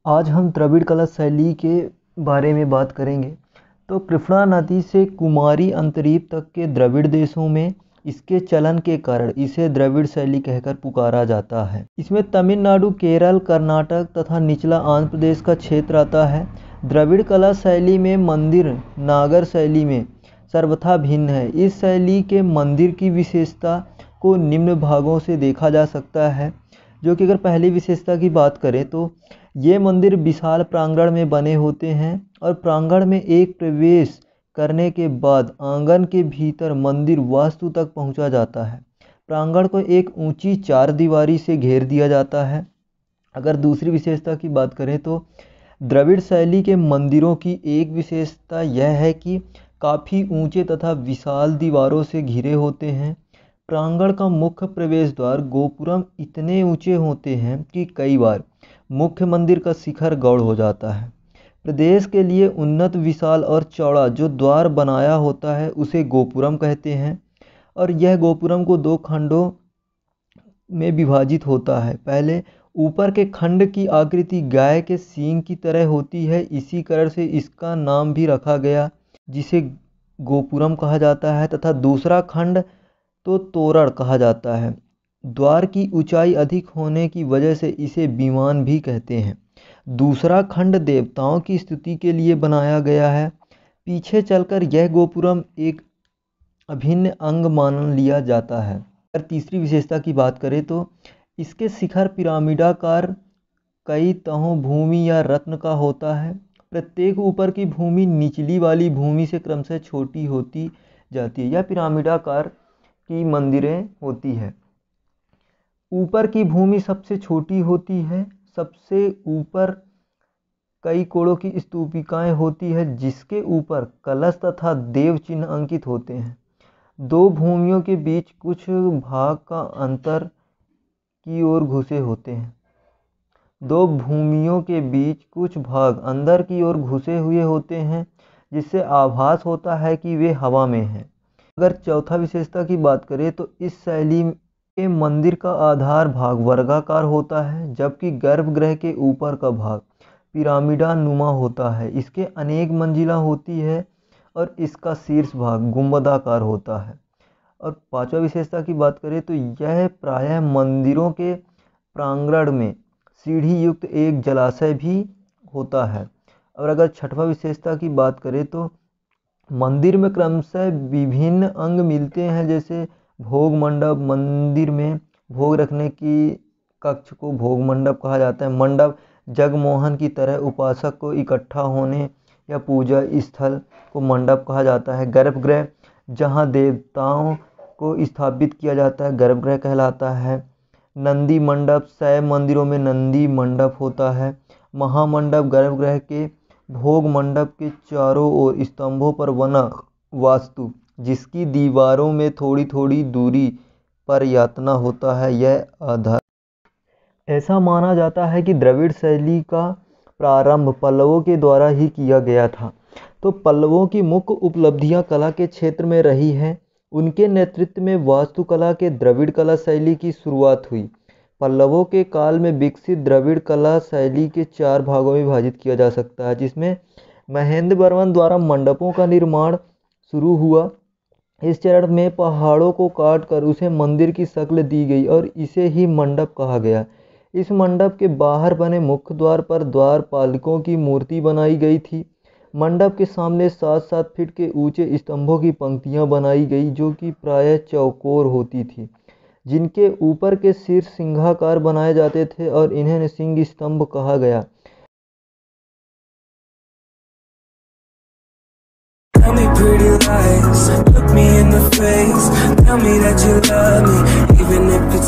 आज हम द्रविड़ कला शैली के बारे में बात करेंगे। तो कृष्णा नदी से कुमारी अंतरीप तक के द्रविड़ देशों में इसके चलन के कारण इसे द्रविड़ शैली कहकर पुकारा जाता है। इसमें तमिलनाडु, केरल, कर्नाटक तथा निचला आंध्र प्रदेश का क्षेत्र आता है। द्रविड़ कला शैली में मंदिर नागर शैली में सर्वथा भिन्न है। इस शैली के मंदिर की विशेषता को निम्न भागों से देखा जा सकता है, जो कि अगर पहली विशेषता की बात करें तो ये मंदिर विशाल प्रांगण में बने होते हैं और प्रांगण में एक प्रवेश करने के बाद आंगन के भीतर मंदिर वास्तु तक पहुंचा जाता है। प्रांगण को एक ऊंची चार दीवारी से घेर दिया जाता है। अगर दूसरी विशेषता की बात करें तो द्रविड़ शैली के मंदिरों की एक विशेषता यह है कि काफ़ी ऊंचे तथा विशाल दीवारों से घिरे होते हैं। प्रांगण का मुख्य प्रवेश द्वार गोपुरम इतने ऊंचे होते हैं कि कई बार मुख्य मंदिर का शिखर गौड़ हो जाता है। प्रदेश के लिए उन्नत, विशाल और चौड़ा जो द्वार बनाया होता है उसे गोपुरम कहते हैं और यह गोपुरम को दो खंडों में विभाजित होता है। पहले ऊपर के खंड की आकृति गाय के सींग की तरह होती है, इसी कारण से इसका नाम भी रखा गया जिसे गोपुरम कहा जाता है, तथा दूसरा खंड तो तोरण कहा जाता है। द्वार की ऊंचाई अधिक होने की वजह से इसे विमान भी कहते हैं। दूसरा खंड देवताओं की स्तुति के लिए बनाया गया है। पीछे चलकर यह गोपुरम एक अभिन्न अंग मान लिया जाता है। अगर तीसरी विशेषता की बात करें तो इसके शिखर पिरामिडाकार कई तहों भूमि या रत्न का होता है। प्रत्येक ऊपर की भूमि निचली वाली भूमि से क्रमशः छोटी होती जाती है। यह पिरामिडाकार की मंदिरें होती है। ऊपर की भूमि सबसे छोटी होती है। सबसे ऊपर कई कोड़ों की स्तूपिकाएं होती है जिसके ऊपर कलश तथा देव चिन्ह अंकित होते हैं। दो भूमियों के बीच कुछ भाग का अंतर की ओर घुसे होते हैं। दो भूमियों के बीच कुछ भाग अंदर की ओर घुसे हुए होते हैं जिससे आभास होता है कि वे हवा में हैं। अगर चौथा विशेषता की बात करें तो इस शैली के मंदिर का आधार भाग वर्गाकार होता है, जबकि गर्भगृह के ऊपर का भाग पिरामिडा नुमा होता है। इसके अनेक मंजिला होती है और इसका शीर्ष भाग गुंबदाकार होता है। और पांचवा विशेषता की बात करें तो यह प्रायः मंदिरों के प्रांगण में सीढ़ी युक्त एक जलाशय भी होता है। और अगर छठवां विशेषता की बात करें तो मंदिर में क्रमशः विभिन्न अंग मिलते हैं, जैसे भोग मंडप। मंदिर में भोग रखने की कक्ष को भोग मंडप कहा जाता है। मंडप जगमोहन की तरह उपासक को इकट्ठा होने या पूजा स्थल को मंडप कहा जाता है। गर्भगृह जहां देवताओं को स्थापित किया जाता है गर्भगृह कहलाता है। नंदी मंडप, शैव मंदिरों में नंदी मंडप होता है। महामंडप गर्भगृह के भोग मंडप के चारों ओर स्तंभों पर बना वास्तु जिसकी दीवारों में थोड़ी थोड़ी दूरी पर यातना होता है, यह आधार। ऐसा माना जाता है कि द्रविड़ शैली का प्रारंभ पल्लवों के द्वारा ही किया गया था। तो पल्लवों की मुख्य उपलब्धियां कला के क्षेत्र में रही हैं। उनके नेतृत्व में वास्तुकला के द्रविड़ कला शैली की शुरुआत हुई। पल्लवों के काल में विकसित द्रविड़ कला शैली के चार भागों में विभाजित किया जा सकता है, जिसमें महेंद्र वर्मन द्वारा मंडपों का निर्माण शुरू हुआ। इस चरण में पहाड़ों को काट कर उसे मंदिर की शक्ल दी गई और इसे ही मंडप कहा गया। इस मंडप के बाहर बने मुख्य द्वार पर द्वारपालकों की मूर्ति बनाई गई थी। मंडप के सामने 7-7 फीट के ऊंचे स्तंभों की पंक्तियां बनाई गई जो कि प्रायः चौकोर होती थी, जिनके ऊपर के शीर्ष सिंहाकार बनाए जाते थे और इन्हें सिंह स्तंभ कहा गया। Tell me pretty lies, look me in the face, tell me that you love me, even if it's